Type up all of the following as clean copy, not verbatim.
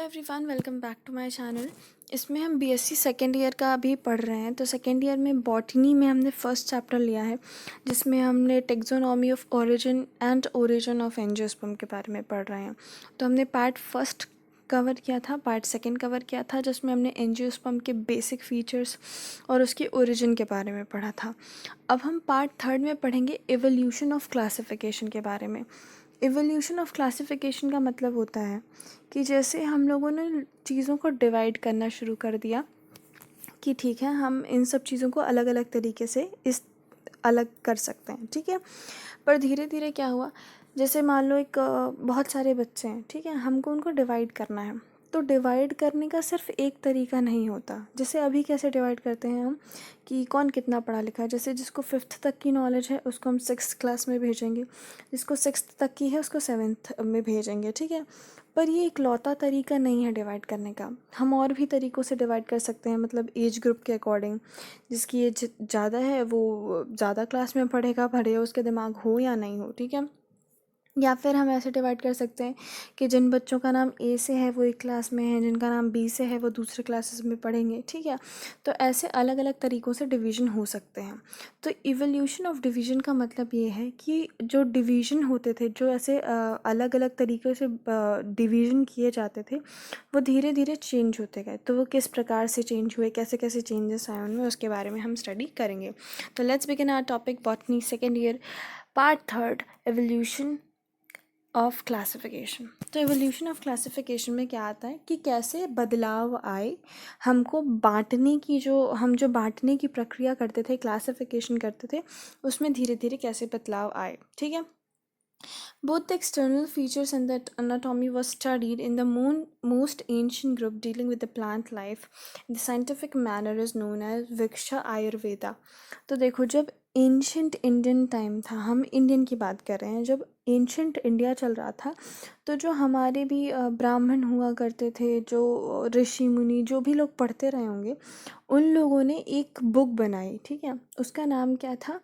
Everyone, welcome back to my channel. इसमें हम BSc second year का अभी पढ़ रहे हैं। तो सेकेंड ईयर में बॉटनी में हमने फर्स्ट चैप्टर लिया है, जिसमें हमने taxonomy of origin and origin of angiosperm के बारे में पढ़ रहे हैं। तो हमने पार्ट फर्स्ट कवर किया था, पार्ट सेकंड कवर किया था, जिसमें हमने एंजियोस्पर्म के बेसिक फीचर्स और उसकी ओरिजिन के बारे में पढ़ा था। अब हम पार्ट थर्ड में पढ़ेंगे एवोल्यूशन ऑफ क्लासिफिकेशन के बारे में। एवोल्यूशन ऑफ क्लासिफिकेशन का मतलब होता है कि जैसे हम लोगों ने चीज़ों को डिवाइड करना शुरू कर दिया कि ठीक है, हम इन सब चीज़ों को अलग अलग तरीके से इस अलग कर सकते हैं, ठीक है। पर धीरे धीरे क्या हुआ, जैसे मान लो एक बहुत सारे बच्चे हैं, ठीक है, हमको उनको डिवाइड करना है। तो डिवाइड करने का सिर्फ एक तरीका नहीं होता। जैसे अभी कैसे डिवाइड करते हैं हम कि कौन कितना पढ़ा लिखा है। जैसे जिसको फिफ्थ तक की नॉलेज है उसको हम सिक्स्थ क्लास में भेजेंगे, जिसको सिक्स्थ तक की है उसको सेवन्थ में भेजेंगे, ठीक है। पर ये इकलौता तरीका नहीं है डिवाइड करने का। हम और भी तरीक़ों से डिवाइड कर सकते हैं, मतलब एज ग्रुप के अकॉर्डिंग। जिसकी एज ज़्यादा है वो ज़्यादा क्लास में पढ़ेगा, भले उसके दिमाग हो या नहीं हो, ठीक है। या फिर हम ऐसे डिवाइड कर सकते हैं कि जिन बच्चों का नाम ए से है वो एक क्लास में है, जिनका नाम बी से है वो दूसरे क्लासेस में पढ़ेंगे, ठीक है। तो ऐसे अलग अलग तरीक़ों से डिवीज़न हो सकते हैं। तो इवोल्यूशन ऑफ डिवीज़न का मतलब ये है कि जो डिवीज़न होते थे, जो ऐसे अलग अलग तरीक़े से डिवीज़न किए जाते थे, वो धीरे धीरे चेंज होते गए। तो वो किस प्रकार से चेंज हुए, कैसे कैसे चेंजेस आए उनमें, उसके बारे में हम स्टडी करेंगे। तो let's begin our topic botany second year part third, evolution of classification. तो एवोल्यूशन ऑफ क्लासिफिकेशन में क्या आता है कि कैसे बदलाव आए, हमको बांटने की जो बांटने की प्रक्रिया करते थे, क्लासिफिकेशन करते थे, उसमें धीरे धीरे कैसे बदलाव आए, ठीक है। Both the external features and the anatomy was studied in the most ancient group dealing with the plant life. The scientific manner is known as Vriksha Ayurveda. तो देखो, जब एंशंट इंडियन टाइम था, हम इंडियन की बात कर रहे हैं, जब एंशंट इंडिया चल रहा था, तो जो हमारे भी ब्राह्मण हुआ करते थे, जो ऋषि मुनि, जो भी लोग पढ़ते रहे होंगे, उन लोगों ने एक बुक बनाई, ठीक है। उसका नाम क्या था?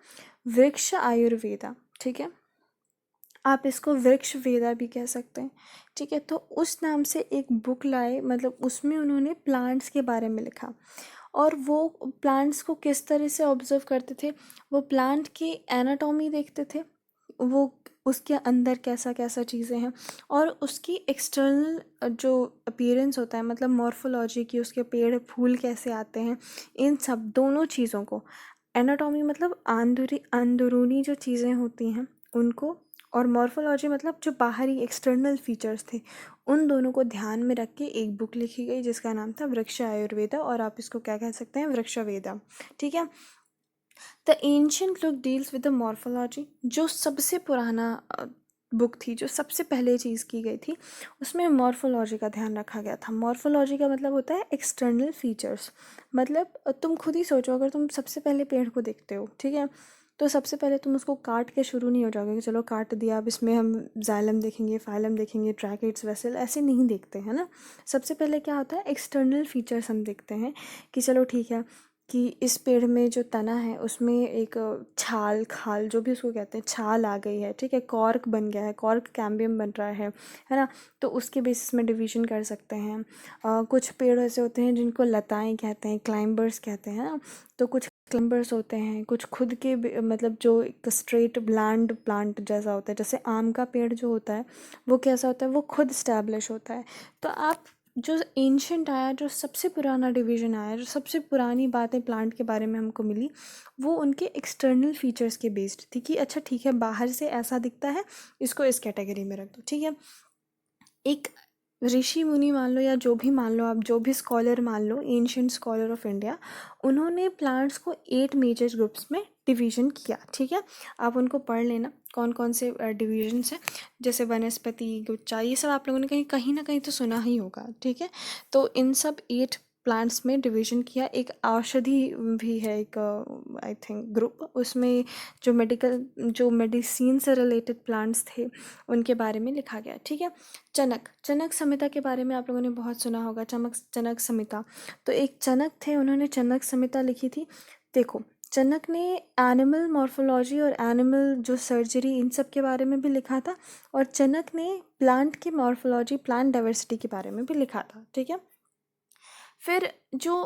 वृक्ष आयुर्वेदा, ठीक है। आप इसको वृक्ष वेदा भी कह सकते हैं, ठीक है। तो उस नाम से एक बुक लाए, मतलब उसमें उन्होंने प्लांट्स के बारे में लिखा। और वो प्लांट्स को किस तरह से ऑब्जर्व करते थे, वो प्लांट की एनाटॉमी देखते थे, वो उसके अंदर कैसा कैसा चीज़ें हैं, और उसकी एक्सटर्नल जो अपीयरेंस होता है, मतलब मॉर्फोलॉजी की, उसके पेड़ फूल कैसे आते हैं, इन सब दोनों चीज़ों को, एनाटॉमी मतलब अंदरूनी जो चीज़ें होती हैं उनको, और मॉर्फोलॉजी मतलब जो बाहरी एक्सटर्नल फीचर्स थे, उन दोनों को ध्यान में रख के एक बुक लिखी गई जिसका नाम था वृक्ष आयुर्वेदा, और आप इसको क्या कह सकते हैं? वृक्ष वेदा, ठीक है। The ancient look deals with the morphology. जो सबसे पुराना बुक थी, जो सबसे पहले चीज़ की गई थी, उसमें मॉर्फोलॉजी का ध्यान रखा गया था। मॉर्फोलॉजी का मतलब होता है एक्सटर्नल फीचर्स। मतलब तुम खुद ही सोचो, अगर तुम सबसे पहले पेड़ को देखते हो, ठीक है, तो सबसे पहले तुम उसको काट के शुरू नहीं हो जाओगे कि चलो काट दिया, अब इसमें हम जाइलम देखेंगे, फाइलम देखेंगे, ट्रैकेट्स, वेसल, ऐसे नहीं देखते हैं ना। सबसे पहले क्या होता है, एक्सटर्नल फीचर्स हम देखते हैं कि चलो ठीक है, कि इस पेड़ में जो तना है उसमें एक छाल, खाल, जो भी उसको कहते हैं, छाल आ गई है, ठीक है, कॉर्क बन गया है, कॉर्क कैम्बियम बन रहा है ना। तो उसके बेसिस में डिवीज़न कर सकते हैं। कुछ पेड़ ऐसे होते हैं जिनको लताएं कहते हैं, क्लाइंबर्स कहते हैं ना। तो कुछ क्लाइंबर्स होते हैं, कुछ खुद के मतलब जो एक स्ट्रेट ब्लैंड प्लांट जैसा होता है। जैसे आम का पेड़ जो होता है वो कैसा होता है, वो खुद स्टैब्लिश होता है। तो आप जो एंशंट आया, जो सबसे पुराना डिवीज़न आया, जो सबसे पुरानी बातें प्लांट के बारे में हमको मिली, वो उनके एक्सटर्नल फीचर्स के बेस्ड थी कि अच्छा ठीक है, बाहर से ऐसा दिखता है, इसको इस कैटेगरी में रख दो, ठीक है। एक ऋषि मुनि मान लो, या जो भी मान लो, आप जो भी स्कॉलर मान लो, एंशियंट स्कॉलर ऑफ इंडिया, उन्होंने प्लांट्स को 8 मेजर ग्रुप्स में डिवीज़न किया, ठीक है। आप उनको पढ़ लेना कौन कौन से डिवीजन्स हैं। जैसे वनस्पति, गुच्छा, ये सब आप लोगों ने कहीं कहीं ना कहीं तो सुना ही होगा, ठीक है। तो इन सब 8 प्लांट्स में डिवीज़न किया। एक औषधि भी है, एक आई थिंक ग्रुप, उसमें जो मेडिसिन से रिलेटेड प्लांट्स थे उनके बारे में लिखा गया, ठीक है। चनक संहिता के बारे में आप लोगों ने बहुत सुना होगा, चनक संहिता। तो एक चनक थे, उन्होंने चनक संहिता लिखी थी। देखो, चनक ने एनिमल मॉर्फोलॉजी और एनिमल जो सर्जरी इन सब के बारे में भी लिखा था, और चनक ने प्लांट की मॉर्फोलॉजी, प्लांट डाइवर्सिटी के बारे में भी लिखा था, ठीक है। फिर जो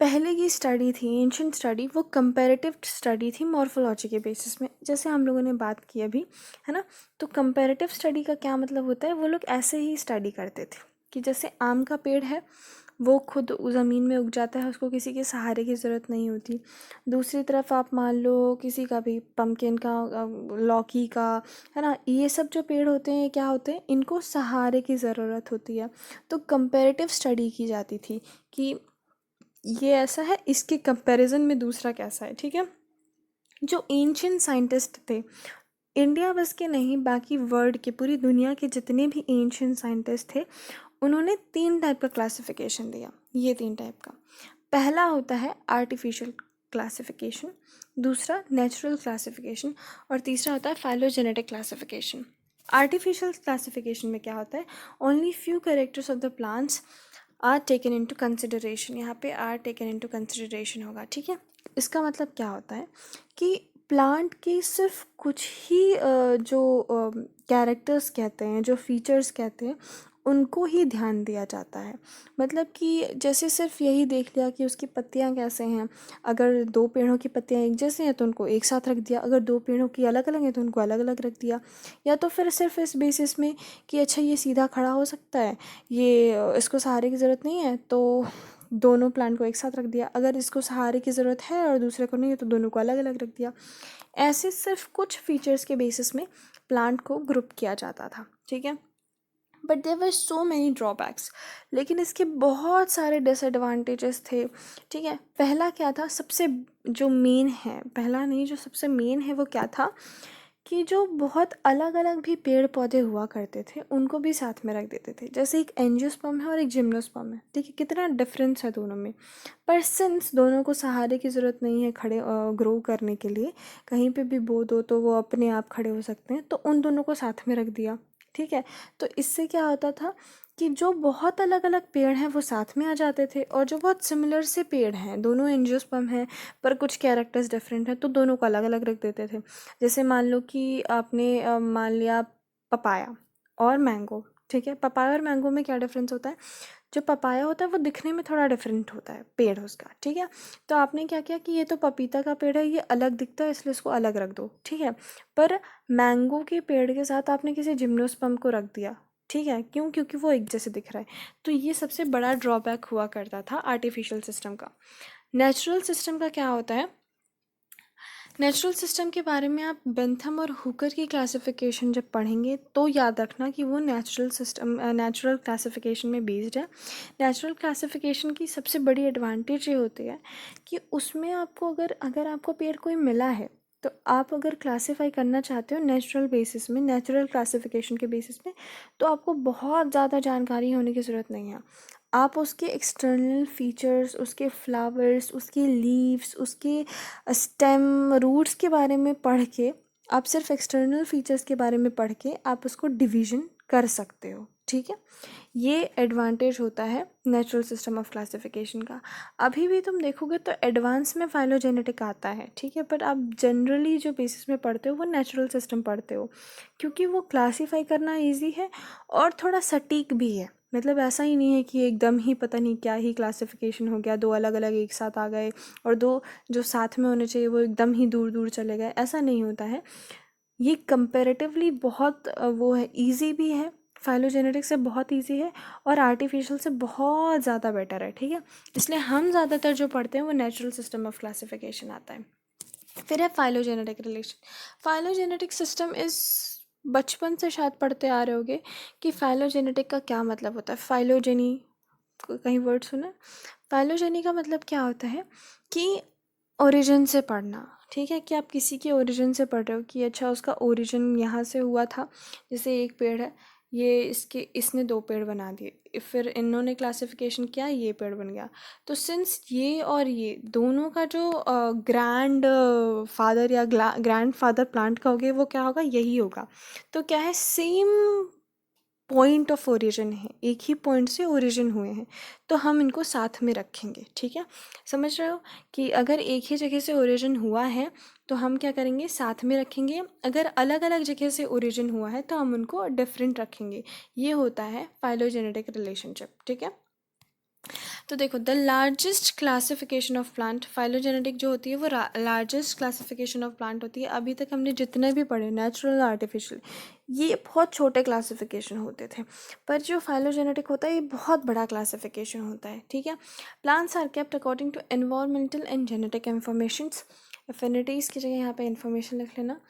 पहले की स्टडी थी, एंशियंट स्टडी, वो कंपैरेटिव स्टडी थी मॉर्फोलॉजी के बेसिस में, जैसे हम लोगों ने बात की अभी, है ना। तो कंपैरेटिव स्टडी का क्या मतलब होता है, वो लोग ऐसे ही स्टडी करते थे कि जैसे आम का पेड़ है, वो खुद ज़मीन में उग जाता है, उसको किसी के सहारे की ज़रूरत नहीं होती। दूसरी तरफ आप मान लो किसी का भी पम्पकिन का, लौकी का, है ना, ये सब जो पेड़ होते हैं क्या होते हैं, इनको सहारे की ज़रूरत होती है। तो कंपैरेटिव स्टडी की जाती थी कि ये ऐसा है, इसके कंपैरिजन में दूसरा कैसा है, ठीक है। जो एंशियंट साइंटिस्ट थे, इंडिया बस के नहीं, बाकी वर्ल्ड के, पूरी दुनिया के जितने भी एंशियंट साइंटिस्ट थे, उन्होंने 3 टाइप का क्लासिफिकेशन दिया। ये 3 टाइप का, पहला होता है आर्टिफिशियल क्लासिफिकेशन, दूसरा नेचुरल क्लासिफिकेशन, और तीसरा होता है फाइलोजेनेटिक क्लासिफिकेशन। आर्टिफिशियल क्लासिफिकेशन में क्या होता है, only few characters of the plants are taken into consideration, यहाँ पे आर टेकन इनटू कंसिडरेशन होगा, ठीक है। इसका मतलब क्या होता है कि प्लांट के सिर्फ कुछ ही जो कैरेक्टर्स कहते हैं, जो फीचर्स कहते हैं, उनको ही ध्यान दिया जाता है। मतलब कि जैसे सिर्फ यही देख लिया कि उसकी पत्तियां कैसे हैं, अगर 2 पेड़ों की पत्तियां एक जैसे हैं तो उनको एक साथ रख दिया, अगर 2 पेड़ों की अलग अलग हैं तो उनको अलग अलग रख दिया। या तो फिर सिर्फ इस बेसिस में कि अच्छा ये सीधा खड़ा हो सकता है, ये इसको सहारे की ज़रूरत नहीं है, तो दोनों प्लांट को एक साथ रख दिया, अगर इसको सहारे की ज़रूरत है और दूसरे को नहीं है तो दोनों को अलग अलग रख दिया। ऐसे सिर्फ कुछ फीचर्स के बेसिस में प्लांट को ग्रुप किया जाता था, ठीक है। But there were so many drawbacks, लेकिन इसके बहुत सारे डिसएडवांटेजेस थे, ठीक है। पहला क्या था, सबसे जो मेन है, पहला नहीं, जो सबसे मेन है वो क्या था कि जो बहुत अलग अलग भी पेड़ पौधे हुआ करते थे उनको भी साथ में रख देते थे। जैसे एक एंजियोस्पर्म है और एक जिम्नोस्पर्म है, ठीक है, कितना डिफरेंस है दोनों में। पर सिंस दोनों को सहारे की ज़रूरत नहीं है खड़े ग्रो करने के लिए, कहीं पे भी बो दो तो वो अपने आप खड़े हो सकते हैं, तो उन दोनों को साथ में रख दिया, ठीक है। तो इससे क्या होता था कि जो बहुत अलग अलग पेड़ हैं वो साथ में आ जाते थे, और जो बहुत सिमिलर से पेड़ हैं, दोनों एंजियोस्पर्म हैं पर कुछ कैरेक्टर्स डिफरेंट हैं, तो दोनों को अलग अलग रख देते थे। जैसे मान लो कि आपने मान लिया पपाया और मैंगो, ठीक है। पपाया और मैंगो में क्या डिफरेंस होता है, जो पपाया होता है वो दिखने में थोड़ा डिफरेंट होता है पेड़ उसका, ठीक है। तो आपने क्या किया कि ये तो पपीता का पेड़ है, ये अलग दिखता है इसलिए इसको अलग रख दो, ठीक है। पर मैंगो के पेड़ के साथ आपने किसी जिम्नोस्पर्म को रख दिया, ठीक है, क्यों, क्योंकि वो एक जैसे दिख रहा है। तो ये सबसे बड़ा ड्रॉबैक हुआ करता था आर्टिफिशियल सिस्टम का। नेचुरल सिस्टम का क्या होता है, नेचुरल सिस्टम के बारे में आप बेंथम और हुकर की क्लासिफिकेशन जब पढ़ेंगे तो याद रखना कि वो नेचुरल सिस्टम, नेचुरल क्लासिफिकेशन में बेस्ड है। नेचुरल क्लासिफिकेशन की सबसे बड़ी एडवांटेज ये होती है कि उसमें आपको अगर अगर आपको पेड़ कोई मिला है, तो आप अगर क्लासीफाई करना चाहते हो नेचुरल बेसिस में, नेचुरल क्लासिफिकेशन के बेसिस में, तो आपको बहुत ज़्यादा जानकारी होने की ज़रूरत नहीं है। आप उसके एक्सटर्नल फीचर्स, उसके फ्लावर्स, उसके लीव्स, उसके स्टेम, रूट्स के बारे में पढ़ के, आप सिर्फ एक्सटर्नल फीचर्स के बारे में पढ़ के आप उसको डिवीजन कर सकते हो, ठीक है। ये एडवांटेज होता है नेचुरल सिस्टम ऑफ क्लासिफिकेशन का। अभी भी तुम देखोगे तो एडवांस में फाइलोजेनेटिक आता है, ठीक है, बट आप जनरली जो बेसिस में पढ़ते हो वो नेचुरल सिस्टम पढ़ते हो, क्योंकि वो क्लासीफाई करना ईजी है और थोड़ा सटीक भी है। मतलब ऐसा ही नहीं है कि एकदम ही पता नहीं क्या ही क्लासिफिकेशन हो गया, 2 अलग अलग एक साथ आ गए और 2 जो साथ में होने चाहिए वो एकदम ही दूर दूर चले गए, ऐसा नहीं होता है। ये कंपैरेटिवली बहुत वो है, इजी भी है, फाइलोजेनेटिक से बहुत इजी है और आर्टिफिशियल से बहुत ज़्यादा बेटर है, ठीक है। इसलिए हम ज़्यादातर जो पढ़ते हैं वो नेचुरल सिस्टम ऑफ क्लासिफिकेशन आता है। फिर है phylogenetic relation. Phylogenetic system is, बचपन से शायद पढ़ते आ रहे होगे कि फाइलोजेनेटिक का क्या मतलब होता है। फाइलोजेनी, कहीं वर्ड सुना है? फाइलोजेनी का मतलब क्या होता है कि ओरिजिन से पढ़ना, ठीक है, कि आप किसी के ओरिजिन से पढ़ रहे हो कि अच्छा उसका ओरिजिन यहाँ से हुआ था। जैसे एक पेड़ है, ये इसने 2 पेड़ बना दिए, फिर इन्होंने क्लासिफिकेशन किया, ये पेड़ बन गया। तो सिंस ये और ये दोनों का जो ग्रैंड फादर या ग्रैंड फादर प्लांट का होगा वो क्या होगा, यही होगा। तो क्या है, सेम पॉइंट ऑफ ओरिजिन है, एक ही पॉइंट से ओरिजिन हुए हैं, तो हम इनको साथ में रखेंगे। ठीक है, समझ रहे हो कि अगर एक ही जगह से ओरिजिन हुआ है तो हम क्या करेंगे, साथ में रखेंगे। अगर अलग अलग जगह से ओरिजिन हुआ है तो हम उनको डिफरेंट रखेंगे। ये होता है फाइलोजेनेटिक रिलेशनशिप। ठीक है, तो देखो, the largest classification of plant, phylogenetic जो होती है वो लार्जेस्ट क्लासिफिकेशन ऑफ प्लांट होती है। अभी तक हमने जितने भी पढ़े, नेचुरल, आर्टिफिशियल, ये बहुत छोटे क्लासिफिकेशन होते थे, पर जो फाइलोजेनेटिक होता है ये बहुत बड़ा क्लासिफिकेशन होता है। ठीक है, plants are kept according to environmental and genetic informations. Affinities की जगह यहाँ पे इन्फॉर्मेशन लिख लेना।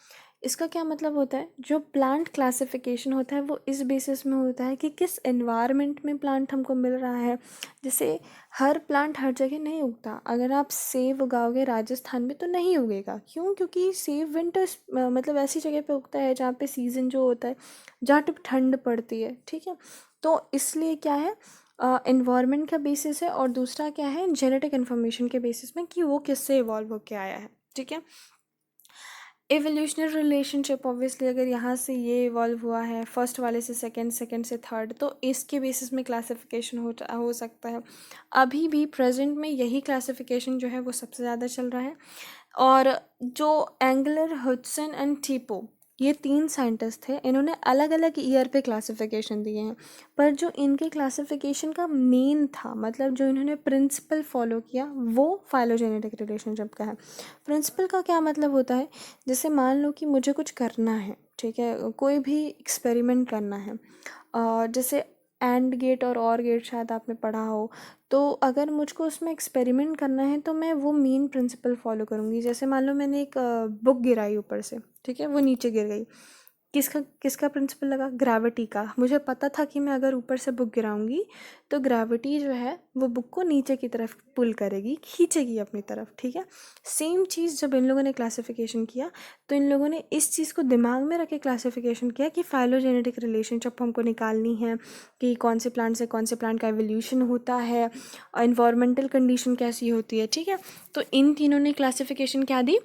इसका क्या मतलब होता है, जो प्लांट क्लासिफिकेशन होता है वो इस बेसिस में होता है कि किस एनवायरनमेंट में प्लांट हमको मिल रहा है। जैसे हर प्लांट हर जगह नहीं उगता। अगर आप सेब उगाओगे राजस्थान में तो नहीं उगेगा, क्यों? क्योंकि सेब विंटर्स मतलब ऐसी जगह पे उगता है जहाँ पे सीज़न जो होता है, जहाँ पे ठंड पड़ती है। ठीक है, तो इसलिए क्या है, एनवायरनमेंट का बेसिस है, और दूसरा क्या है, जेनेटिक इन्फॉर्मेशन के बेसिस में कि वो किससे इवॉल्व होके आया है। ठीक है, एवोल्यूशनरी रिलेशनशिप, ऑब्वियसली अगर यहाँ से ये इवॉल्व हुआ है फर्स्ट वाले से सेकंड, सेकंड से थर्ड, तो इसके बेसिस में क्लासिफिकेशन हो सकता है। अभी भी प्रेजेंट में यही क्लासिफिकेशन जो है वो सबसे ज़्यादा चल रहा है। और जो एंगलर, हुडसन एंड टीपो, ये 3 साइंटिस्ट थे, इन्होंने अलग अलग ईयर पे क्लासिफिकेशन दिए हैं, पर जो इनके क्लासिफिकेशन का मेन था, मतलब जो इन्होंने प्रिंसिपल फॉलो किया, वो फाइलोजेनेटिक रिलेशनशिप का है। प्रिंसिपल का क्या मतलब होता है, जैसे मान लो कि मुझे कुछ करना है, ठीक है, कोई भी एक्सपेरिमेंट करना है, जैसे एंड गेट और गेट शायद आपने पढ़ा हो, तो अगर मुझको उसमें एक्सपेरिमेंट करना है तो मैं वो मेन प्रिंसिपल फॉलो करूँगी। जैसे मान लो मैंने एक बुक गिराई ऊपर से, ठीक है, वो नीचे गिर गई, किसका किसका प्रिंसिपल लगा, ग्रेविटी का। मुझे पता था कि मैं अगर ऊपर से बुक गिराऊंगी तो ग्रेविटी जो है वो बुक को नीचे की तरफ पुल करेगी, खींचेगी अपनी तरफ। ठीक है, सेम चीज़ जब इन लोगों ने क्लासिफिकेशन किया तो इन लोगों ने इस चीज़ को दिमाग में रख के क्लासिफिकेशन किया कि फाइलोजेनेटिक रिलेशनशिप हमको निकालनी है, कि कौन से प्लांट से कौन से प्लांट का एवोल्यूशन होता है, इन्वायरमेंटल कंडीशन कैसी होती है। ठीक है, तो इन तीनों ने क्लासिफिकेशन क्या दी,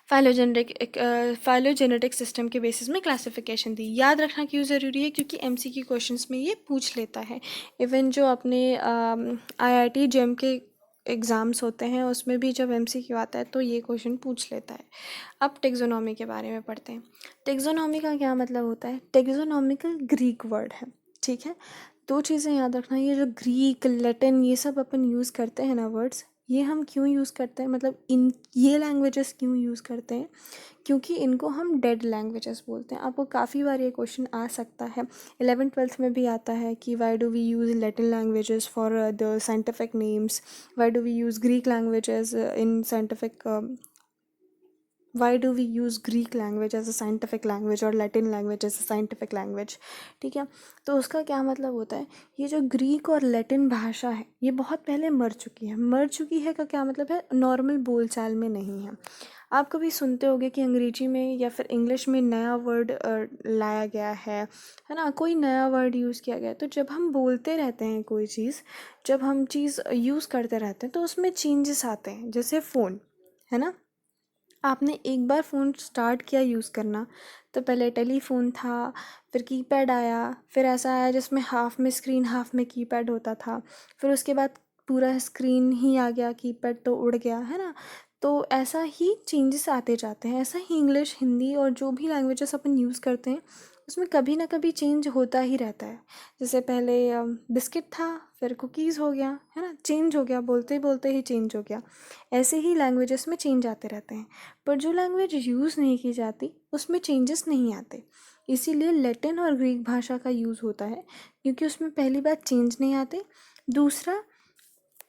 फाइलोजेनेटिक सिस्टम के बेसिस में क्लासिफिकेशन दी। याद रखना क्यों ज़रूरी है, क्योंकि एमसीक्यू क्वेश्चंस में ये पूछ लेता है। इवन जो अपने आईआईटी जेम के एग्ज़ाम्स होते हैं उसमें भी जब एमसीक्यू आता है तो ये क्वेश्चन पूछ लेता है। अब टेक्सोनॉमी के बारे में पढ़ते हैं। टेक्सोनॉमी का क्या मतलब होता है, टेक्सोनॉमिकल ग्रीक वर्ड है। ठीक है, 2 चीज़ें याद रखना, ये जो ग्रीक, लैटिन, ये सब अपन यूज़ करते हैं ना वर्ड्स, ये हम क्यों यूज़ करते हैं, मतलब इन ये लैंग्वेजेस क्यों यूज़ करते हैं, क्योंकि इनको हम डेड लैंग्वेजेस बोलते हैं। आपको काफ़ी बार ये क्वेश्चन आ सकता है, 11th-12th में भी आता है कि why do we use Latin languages for the scientific names, why do we use Greek languages in scientific, why do we use Greek language as a scientific language और Latin language as a scientific language। ठीक है, तो उसका क्या मतलब होता है, ये जो ग्रीक और लैटिन भाषा है ये बहुत पहले मर चुकी है। मर चुकी है का क्या मतलब है, नॉर्मल बोलचाल में नहीं है। आप कभी सुनते होगे कि अंग्रेजी में या फिर इंग्लिश में नया वर्ड लाया गया है ना, कोई नया वर्ड यूज़ किया गया है। तो जब हम बोलते रहते हैं कोई चीज़, जब हम चीज़ यूज़ करते रहते हैं तो उसमें चेंजेस आते हैं। जैसे फ़ोन है ना, आपने एक बार फ़ोन स्टार्ट किया यूज़ करना तो पहले टेलीफ़ोन था, फिर कीपैड आया, फिर ऐसा आया जिसमें हाफ में स्क्रीन हाफ में कीपैड होता था, फिर उसके बाद पूरा स्क्रीन ही आ गया, कीपैड तो उड़ गया, है ना। तो ऐसा ही चेंजेस आते जाते हैं। ऐसा ही इंग्लिश, हिंदी और जो भी लैंग्वेजेस अपन यूज़ करते हैं उसमें कभी ना कभी चेंज होता ही रहता है। जैसे पहले बिस्किट था, फिर कुकीज़ हो गया, है ना, चेंज हो गया, बोलते बोलते ही चेंज हो गया। ऐसे ही लैंग्वेजेस में चेंज आते रहते हैं, पर जो लैंग्वेज यूज़ नहीं की जाती उसमें चेंजेस नहीं आते। इसीलिए लैटिन और ग्रीक भाषा का यूज़ होता है, क्योंकि उसमें पहली बात चेंज नहीं आते, दूसरा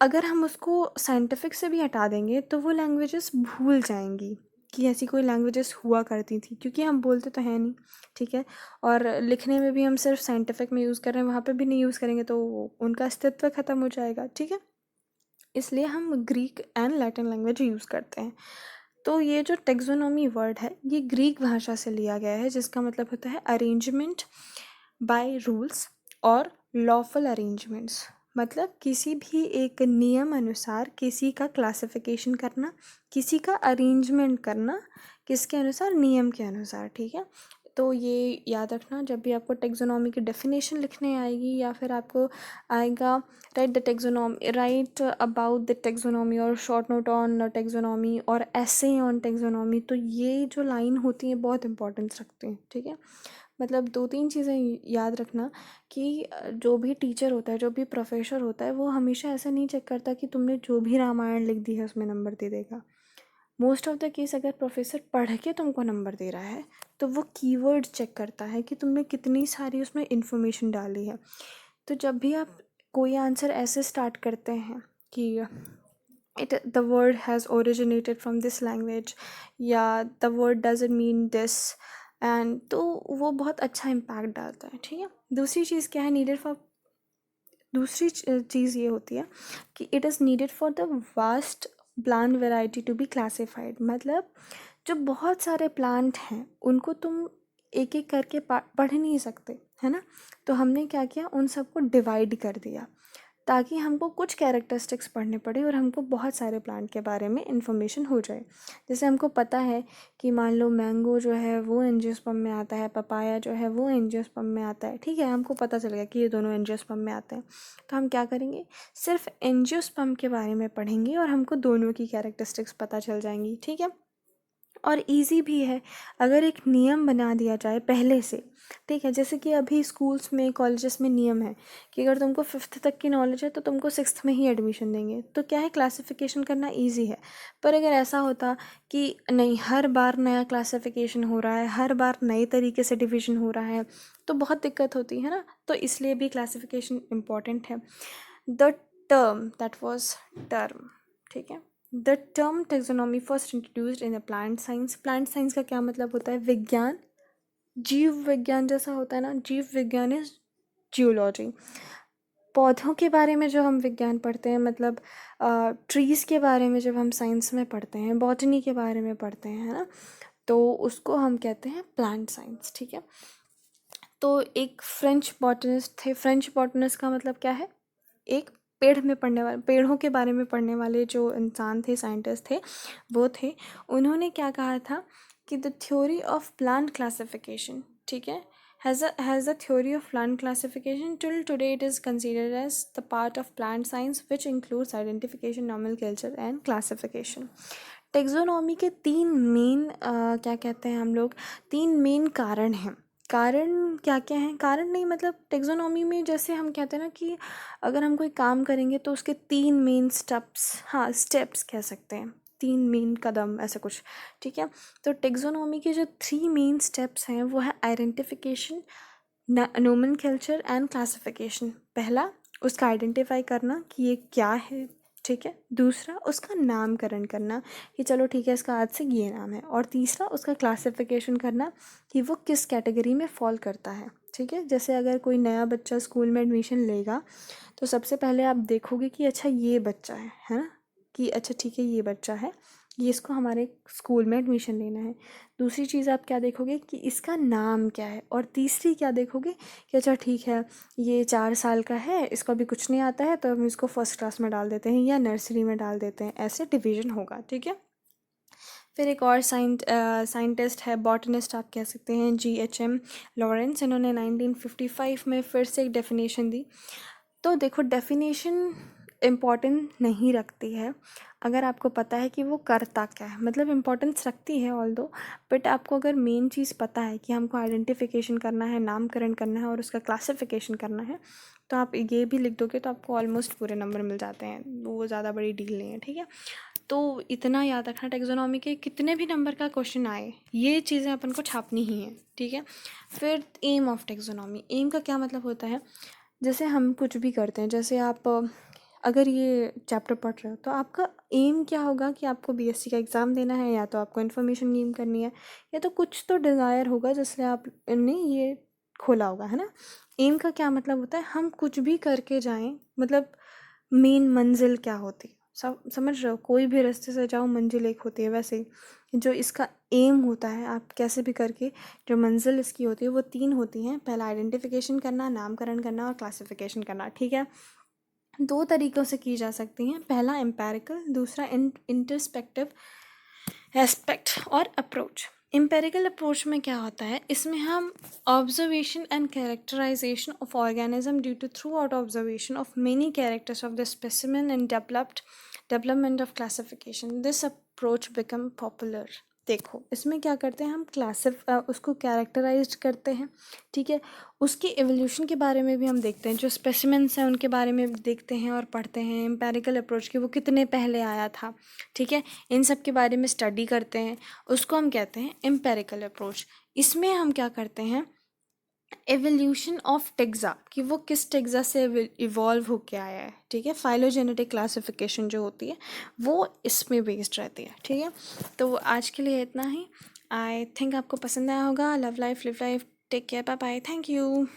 अगर हम उसको साइंटिफिक से भी हटा देंगे तो वो लैंग्वेजेस भूल जाएंगी कि ऐसी कोई लैंग्वेजेस हुआ करती थी, क्योंकि हम बोलते तो हैं नहीं। ठीक है, और लिखने में भी हम सिर्फ साइंटिफिक में यूज़ कर रहे हैं, वहाँ पे भी नहीं यूज़ करेंगे तो उनका अस्तित्व ख़त्म हो जाएगा। ठीक है, इसलिए हम Greek and Latin language use करते हैं। तो ये जो टेक्सोनॉमी वर्ड है ये ग्रीक भाषा से लिया गया है, जिसका मतलब होता है अरेंजमेंट बाय रूल्स और लॉफुल अरेंजमेंट्स। मतलब किसी भी एक नियम अनुसार किसी का क्लासिफिकेशन करना, किसी का अरेंजमेंट करना, किसके अनुसार, नियम के अनुसार। ठीक है, तो तो ये याद रखना, जब भी आपको टेक्सोनॉमी की डेफिनेशन लिखने आएगी या फिर आपको आएगा राइट अबाउट द टेक्सोनॉमी और शॉर्ट नोट ऑन टेक्सोनॉमी और ऐसे ऑन टेक्सोनॉमी, तो ये जो लाइन होती है बहुत इंपॉर्टेंस रखती हैं, ठीक है। मतलब 2-3 चीज़ें याद रखना कि जो भी टीचर होता है, जो भी प्रोफेसर होता है, वो हमेशा ऐसा नहीं चेक करता कि तुमने जो भी रामायण लिख दी है उसमें नंबर दे देगा। मोस्ट ऑफ द केस अगर प्रोफेसर पढ़ के तुमको नंबर दे रहा है तो वो कीवर्ड चेक करता है कि तुमने कितनी सारी उसमें इन्फॉर्मेशन डाली है। तो जब भी आप कोई आंसर ऐसे स्टार्ट करते हैं कि the word has originated from this language या the word doesn't mean this and, तो वो बहुत अच्छा इम्पैक्ट डालता है, ठीक है। दूसरी चीज़ क्या है, दूसरी चीज़ ये होती है कि it is needed for the vast plant variety to be classified. मतलब जो बहुत सारे प्लांट हैं उनको तुम एक एक करके पढ़ नहीं सकते, है ना। तो हमने क्या किया, उन सबको डिवाइड कर दिया ताकि हमको कुछ कैरेक्टरिस्टिक्स पढ़ने पड़े और हमको बहुत सारे प्लांट के बारे में इन्फॉर्मेशन हो जाए। जैसे हमको पता है कि मान लो मैंगो जो है वो एंजियोस्पर्म में आता है, पपाया जो है वो एंजियोस्पर्म में आता है, ठीक है। हमको पता चल गया कि ये दोनों एंजियोस्पर्म में आते हैं। तो हम क्या करेंगे, सिर्फ एंजियोस्पर्म के बारे में पढ़ेंगे और हमको दोनों की कैरेक्टरिस्टिक्स पता चल जाएंगी, ठीक है। और इजी भी है अगर एक नियम बना दिया जाए पहले से, ठीक है। जैसे कि अभी स्कूल्स में कॉलेजेस में नियम है कि अगर तुमको 5th तक की नॉलेज है तो तुमको 6th में ही एडमिशन देंगे, तो क्या है, क्लासिफिकेशन करना इजी है। पर अगर ऐसा होता कि नहीं, हर बार नया क्लासिफिकेशन हो रहा है, हर बार नए तरीके से डिवीज़न हो रहा है, तो बहुत दिक्कत होती है ना। तो इसलिए भी क्लासिफिकेशन इम्पॉर्टेंट है। The term that was term, ठीक है। The term taxonomy first introduced in the plant science. Plant science का क्या मतलब होता है, विज्ञान, जीव विज्ञान जैसा होता है ना, जीव विज्ञान इज जियोलॉजी। पौधों के बारे में जो हम विज्ञान पढ़ते हैं, मतलब ट्रीज़ के बारे में जब हम साइंस में पढ़ते हैं, बॉटनी के बारे में पढ़ते हैं, है ना, तो उसको हम कहते हैं प्लांट साइंस, ठीक है। तो एक फ्रेंच बॉटनिस्ट थे, फ्रेंच बॉटनिस्ट का मतलब क्या है, एक पेड़ में पढ़ने वाले, पेड़ों के बारे में पढ़ने वाले जो इंसान थे, साइंटिस्ट थे, वो थे। उन्होंने क्या कहा था कि the theory of plant classification, ठीक है, has a theory of plant classification. Till today it is considered as the part of plant science which includes identification, nomenclature and classification. Taxonomy के 3 मेन क्या कहते हैं हम लोग, 3 मेन कारण हैं। कारण क्या क्या हैं, कारण नहीं, मतलब टेक्सोनॉमी में जैसे हम कहते हैं ना कि अगर हम कोई काम करेंगे तो उसके 3 मेन स्टेप्स, हाँ स्टेप्स कह सकते हैं, 3 मेन कदम ऐसा कुछ, ठीक है। तो टेक्सोनॉमी के जो 3 मेन स्टेप्स हैं वो है आइडेंटिफिकेशन, नोमेनक्लेचर एंड क्लासिफिकेशन। पहला, उसका आइडेंटिफाई करना कि ये क्या है, ठीक है। दूसरा, उसका नामकरण करना कि चलो ठीक है इसका आज से ये नाम है। और तीसरा, उसका क्लासिफिकेशन करना कि वो किस कैटेगरी में फॉल करता है, ठीक है। जैसे अगर कोई नया बच्चा स्कूल में एडमिशन लेगा तो सबसे पहले आप देखोगे कि अच्छा ये बच्चा है ना, कि अच्छा ठीक है ये बच्चा है, ये इसको हमारे स्कूल में एडमिशन लेना है। दूसरी चीज़ आप क्या देखोगे कि इसका नाम क्या है। और तीसरी क्या देखोगे कि अच्छा ठीक है ये 4 साल का है, इसको अभी कुछ नहीं आता है, तो हम इसको फर्स्ट क्लास में डाल देते हैं या नर्सरी में डाल देते हैं, ऐसे डिवीज़न होगा, ठीक है। फिर एक और साइंटिस्ट है, बॉटनिस्ट आप कह सकते हैं, GHM लॉरेंस। इन्होंने 1955 में फिर से एक डेफिनेशन दी। तो देखो, डेफिनेशन इम्पॉर्टेंट नहीं रखती है अगर आपको पता है कि वो करता क्या है, मतलब इम्पोर्टेंस रखती है ऑल दो, बट आपको अगर मेन चीज़ पता है कि हमको आइडेंटिफिकेशन करना है, नामकरण करना है और उसका क्लासिफिकेशन करना है, तो आप ये भी लिख दोगे तो आपको ऑलमोस्ट पूरे नंबर मिल जाते हैं, वो ज़्यादा बड़ी डील नहीं है, ठीक है। तो इतना याद रखना, टेक्सोनॉमी के कितने भी नंबर का क्वेश्चन आए ये चीज़ें अपन को छापनी ही हैं, ठीक है। फिर एम ऑफ टेक्सोनॉमी, एम का क्या मतलब होता है, जैसे हम कुछ भी करते हैं, जैसे आप अगर ये चैप्टर पढ़ रहे हो तो आपका एम क्या होगा कि आपको BSc का एग्ज़ाम देना है, या तो आपको इन्फॉर्मेशन गेन करनी है, या तो कुछ तो डिज़ायर होगा जिसलिए आपने ये खोला होगा, है ना। एम का क्या मतलब होता है, हम कुछ भी करके जाएं, मतलब मेन मंजिल क्या होती है, समझ रहे हो, कोई भी रास्ते से जाओ मंजिल एक होती है, वैसे ही जो इसका एम होता है, आप कैसे भी करके जो मंजिल इसकी होती है वो 3 होती हैं। पहला आइडेंटिफिकेशन करना, नामकरण करना और क्लासिफिकेशन करना, ठीक है। 2 तरीक़ों से की जा सकती हैं, पहला एम्पेरिकल, दूसरा इंटरस्पेक्टिव एस्पेक्ट और अप्रोच। एम्पेरिकल अप्रोच में क्या होता है, इसमें हम observation and characterization of organism due to throughout observation of many characters of the specimen and development of classification this approach become popular. देखो इसमें क्या करते हैं हम उसको कैरेक्टराइज करते हैं, ठीक है। उसके एवोल्यूशन के बारे में भी हम देखते हैं, जो स्पेसिमेंस हैं उनके बारे में देखते हैं और पढ़ते हैं, एम्पेरिकल अप्रोच के वो कितने पहले आया था, ठीक है, इन सब के बारे में स्टडी करते हैं, उसको हम कहते हैं एम्पेरिकल अप्रोच। इसमें हम क्या करते हैं, एवोल्यूशन ऑफ टेक्सा, कि वो किस टेक्सा से इवॉल्व होके आया है, ठीक है, फाइलोजेनेटिक क्लासिफिकेशन जो होती है वो इसमें बेस्ड रहती है, ठीक है। तो आज के लिए इतना ही। आई थिंक आपको पसंद आया होगा। Love life live life, take care, bye bye, thank you.